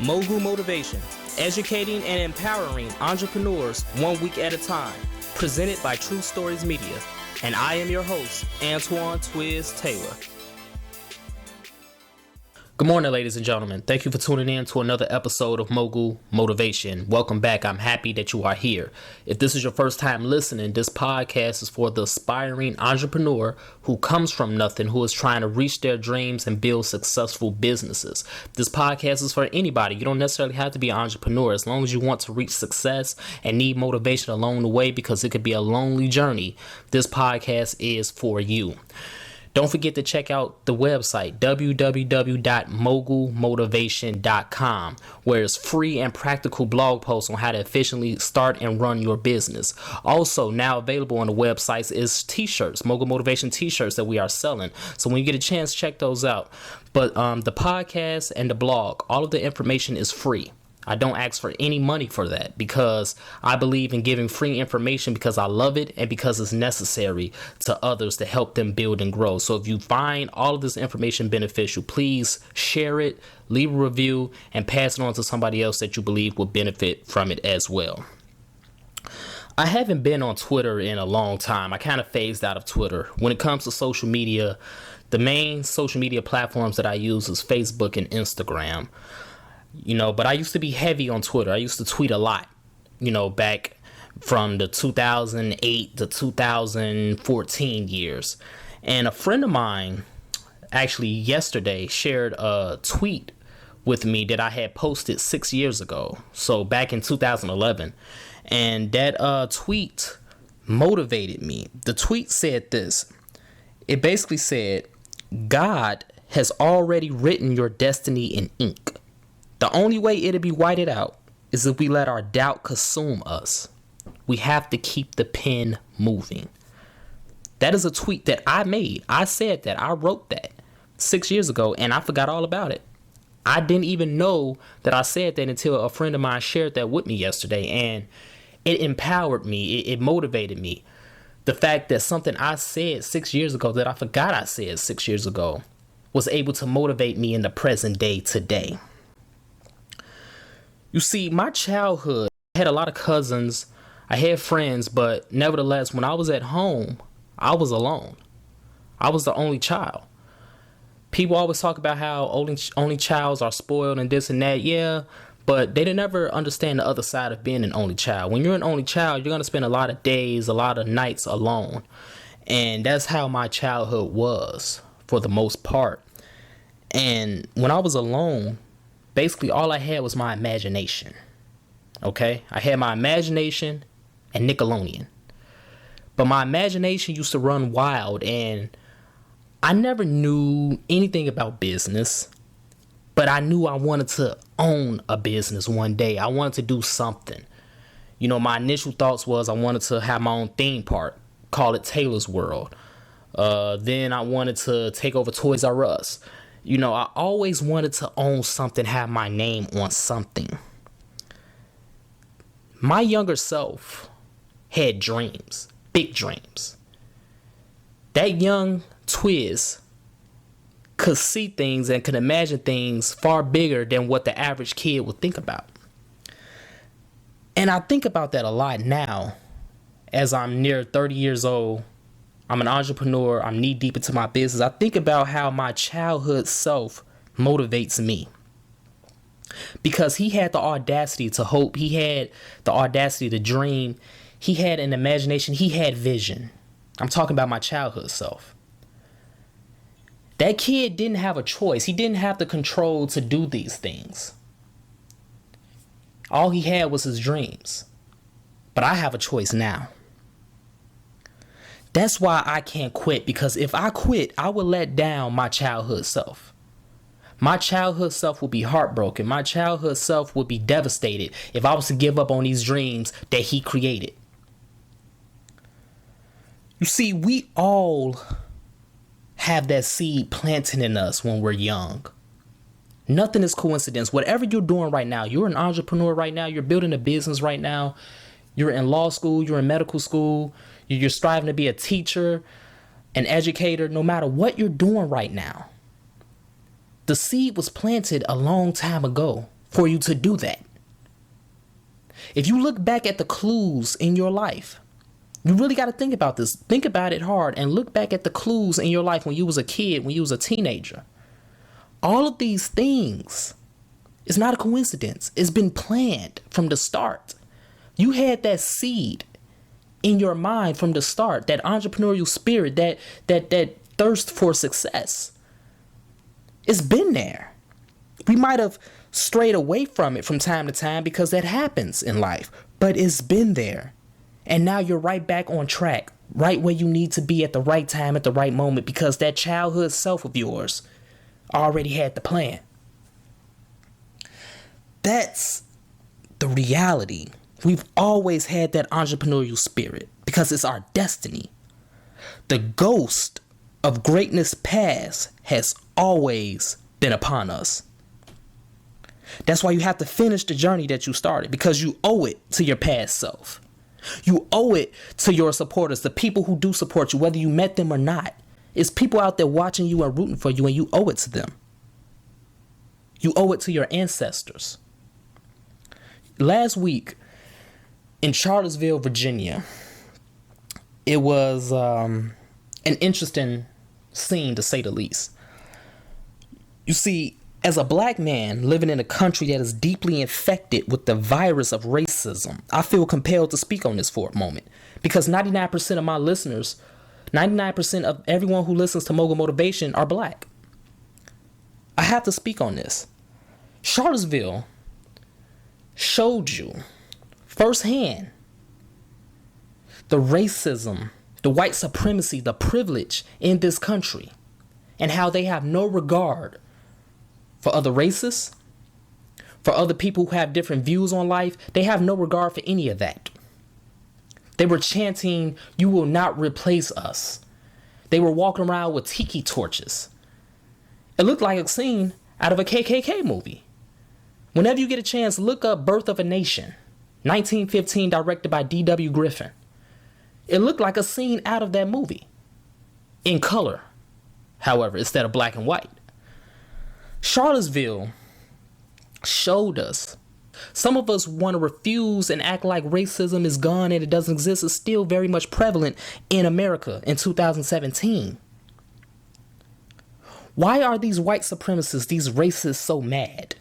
Mogul Motivation, educating and empowering entrepreneurs 1 week at a time. Presented by True Stories Media. And I am your host, Antoine Twiz Taylor. Good morning, ladies and gentlemen. Thank you for tuning in to another episode of Mogul Motivation. Welcome back. I'm happy that you are here. If this is your first time listening, this podcast is for the aspiring entrepreneur who comes from nothing, who is trying to reach their dreams and build successful businesses. This podcast is for anybody. You don't necessarily have to be an entrepreneur as long as you want to reach success and need motivation along the way, because it could be a lonely journey. This podcast is for you. Don't forget to check out the website, www.mogulmotivation.com, where it's free and practical blog posts on how to efficiently start and run your business. Also, now available on the websites is t-shirts, Mogul Motivation t-shirts that we are selling. So when you get a chance, check those out. But the podcast and the blog, all of the information is free. I don't ask for any money for that, because I believe in giving free information because I love it and because it's necessary to others to help them build and grow. So if you find all of this information beneficial, please share it, leave a review, and pass it on to somebody else that you believe will benefit from it as well. I haven't been on Twitter in a long time. I kind of phased out of Twitter. When it comes to social media, the main social media platforms that I use is Facebook and Instagram. But I used to be heavy on Twitter. I used to tweet a lot, back from the 2008 to 2014 years. And a friend of mine actually yesterday shared a tweet with me that I had posted 6 years ago. So back in 2011. And that tweet motivated me. The tweet said this. It basically said, God has already written your destiny in ink. The only way it'll be whited out is if we let our doubt consume us. We have to keep the pen moving. That is a tweet that I made. I said that. I wrote that 6 years ago, and I forgot all about it. I didn't even know that I said that until a friend of mine shared that with me yesterday, and it empowered me. It motivated me. The fact that something I said 6 years ago that I forgot I said 6 years ago was able to motivate me in the present day today. You see, my childhood, I had a lot of cousins, I had friends, but nevertheless, when I was at home, I was alone. I was the only child. People always talk about how only childs are spoiled and this and that, yeah, but they didn't ever understand the other side of being an only child. When you're an only child, you're going to spend a lot of days, a lot of nights alone, and that's how my childhood was for the most part. And when I was alone, basically, all I had was my imagination, okay? I had my imagination and Nickelodeon. But my imagination used to run wild, and I never knew anything about business, but I knew I wanted to own a business one day. I wanted to do something. My initial thoughts was I wanted to have my own theme park, call it Taylor's World. Then I wanted to take over Toys R Us. I always wanted to own something, have my name on something. My younger self had dreams, big dreams. That young Twiz could see things and could imagine things far bigger than what the average kid would think about. And I think about that a lot now as I'm near 30 years old. I'm an entrepreneur. I'm knee deep into my business. I think about how my childhood self motivates me, because he had the audacity to hope. He had the audacity to dream. He had an imagination. He had vision. I'm talking about my childhood self. That kid didn't have a choice. He didn't have the control to do these things. All he had was his dreams. But I have a choice now. That's why I can't quit, because if I quit, I will let down my childhood self. My childhood self will be heartbroken. My childhood self would be devastated if I was to give up on these dreams that he created. You see, we all have that seed planted in us when we're young. Nothing is coincidence. Whatever you're doing right now, you're an entrepreneur right now, you're building a business right now, you're in law school, you're in medical school, you're striving to be a teacher, an educator, no matter what you're doing right now. The seed was planted a long time ago for you to do that. If you look back at the clues in your life, you really got to think about this. Think about it hard and look back at the clues in your life when you was a kid, when you was a teenager. All of these things is not a coincidence. It's been planned from the start. You had that seed in your mind from the start, that entrepreneurial spirit, that thirst for success. It's been there. We might have strayed away from it from time to time because that happens in life, but it's been there. And now you're right back on track, right where you need to be at the right time, at the right moment, because that childhood self of yours already had the plan. That's the reality. We've always had that entrepreneurial spirit because it's our destiny. The ghost of greatness past has always been upon us. That's why you have to finish the journey that you started, because you owe it to your past self. You owe it to your supporters, the people who do support you, whether you met them or not. It's people out there watching you and rooting for you, and you owe it to them. You owe it to your ancestors. Last week in Charlottesville, Virginia, it was an interesting scene, to say the least. You see, as a black man living in a country that is deeply infected with the virus of racism, I feel compelled to speak on this for a moment, because 99% of my listeners, 99% of everyone who listens to Mogul Motivation are black. I have to speak on this. Charlottesville showed you firsthand the racism, the white supremacy, the privilege in this country, and how they have no regard for other races, for other people who have different views on life. They have no regard for any of that. They were chanting, "You will not replace us." They were walking around with tiki torches. It looked like a scene out of a KKK movie. Whenever you get a chance, look up Birth of a Nation, 1915, directed by D.W. Griffin. It looked like a scene out of that movie. In color, however, instead of black and white. Charlottesville showed us. Some of us want to refuse and act like racism is gone and it doesn't exist. It's still very much prevalent in America in 2017. Why are these white supremacists, these racists, so mad?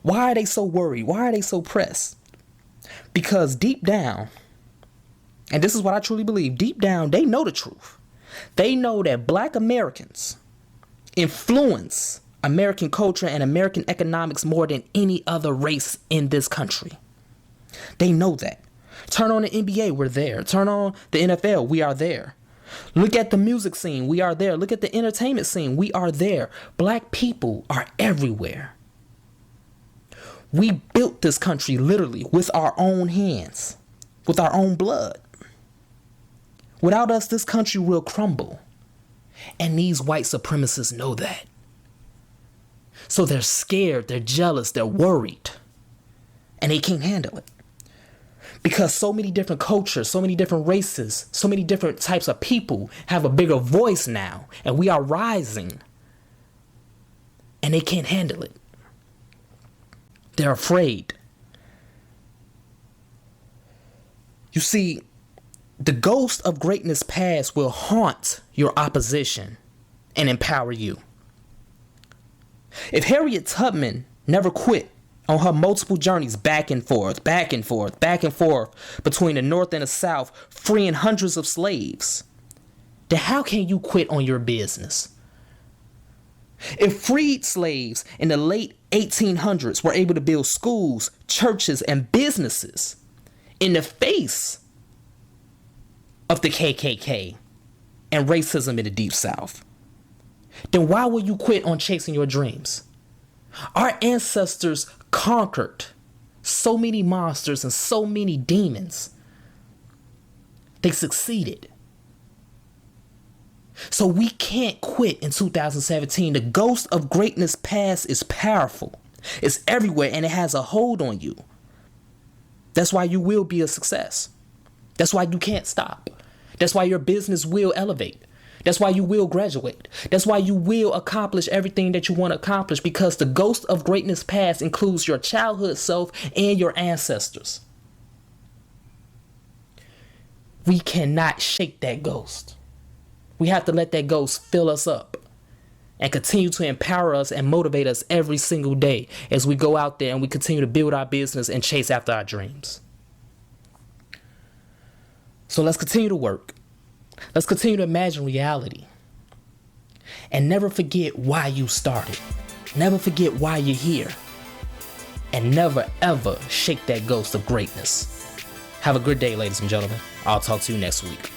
Why are they so worried? Why are they so pressed? Because deep down, and this is what I truly believe, deep down, they know the truth. They know that black Americans influence American culture and American economics more than any other race in this country. They know that. Turn on the NBA, we're there. Turn on the NFL, we are there. Look at the music scene, we are there. Look at the entertainment scene, we are there. Black people are everywhere. We built this country literally with our own hands, with our own blood. Without us, this country will crumble. And these white supremacists know that. So they're scared, they're jealous, they're worried. And they can't handle it. Because so many different cultures, so many different races, so many different types of people have a bigger voice now. And we are rising. And they can't handle it. They're afraid. You see, the ghost of greatness past will haunt your opposition and empower you. If Harriet Tubman never quit on her multiple journeys back and forth between the North and the South, freeing hundreds of slaves, then how can you quit on your business? If freed slaves in the late 1800s were able to build schools, churches, and businesses in the face of the KKK and racism in the Deep South, then why will you quit on chasing your dreams? Our ancestors conquered so many monsters and so many demons. They succeeded. So we can't quit in 2017. The ghost of greatness past is powerful. It's everywhere and it has a hold on you. That's why you will be a success. That's why you can't stop. That's why your business will elevate. That's why you will graduate. That's why you will accomplish everything that you want to accomplish, because the ghost of greatness past includes your childhood self and your ancestors. We cannot shake that ghost. We have to let that ghost fill us up and continue to empower us and motivate us every single day as we go out there and we continue to build our business and chase after our dreams. So let's continue to work. Let's continue to imagine reality. And never forget why you started. Never forget why you're here. And never ever shake that ghost of greatness. Have a good day, ladies and gentlemen. I'll talk to you next week.